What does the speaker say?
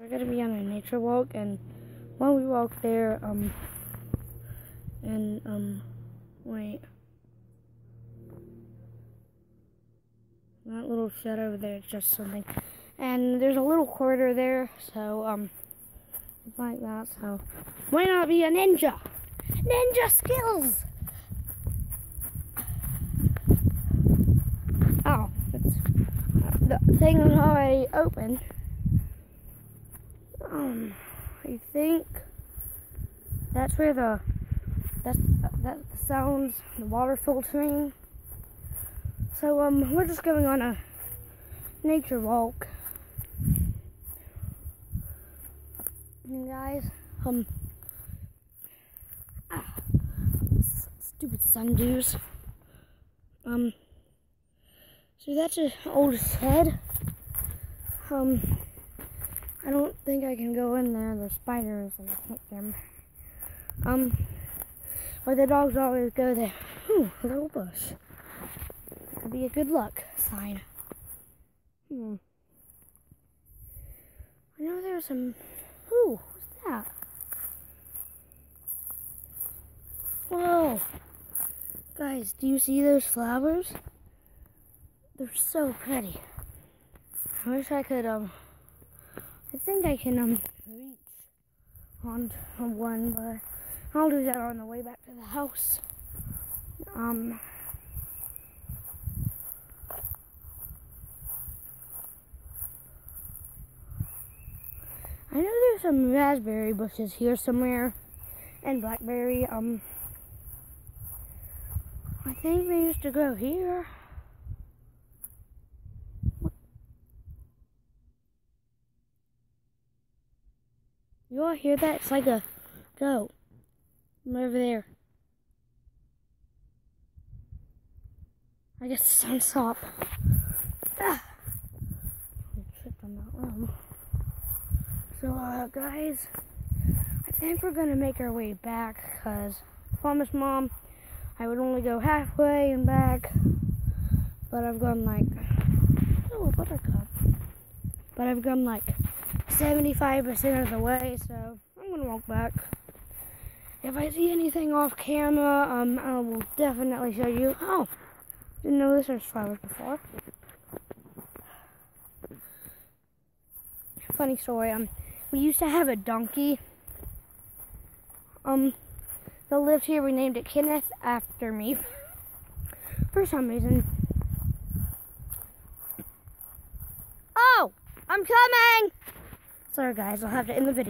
We're gonna be on a nature walk, and while we walk there, wait. That little shed over there is just something. And there's a little corridor there, so, like that, so. Why not be a ninja? Ninja skills! Oh, the thing is already open. I think that's where the sounds, the water filtering. So we're just going on a nature walk. And guys, stupid sundews. So that's an old shed. I don't think I can go in there. There's spiders and I hate them. But the dogs always go there. Ooh, a little bush. That could be a good luck sign. I know there's some. Ooh, what's that? Whoa. Guys, do you see those flowers? They're so pretty. I wish I could, I think I can, reach on one, but I'll do that on the way back to the house. I know there's some raspberry bushes here somewhere, and blackberry, I think they used to grow here. You all hear that? It's like a goat. I'm over there. I guess the sun stopped. I tripped on that one. So, guys, I think we're gonna make our way back because I promised Mom I would only go halfway and back. But I've gone like, oh, a buttercup. But I've gone like 75% of the way, so I'm gonna walk back. If I see anything off camera, I will definitely show you. Oh, didn't know there's flowers before. Funny story. We used to have a donkey. That lived here. We named it Kenneth after me for some reason. Oh, I'm coming. Sorry guys, I'll have to end the video.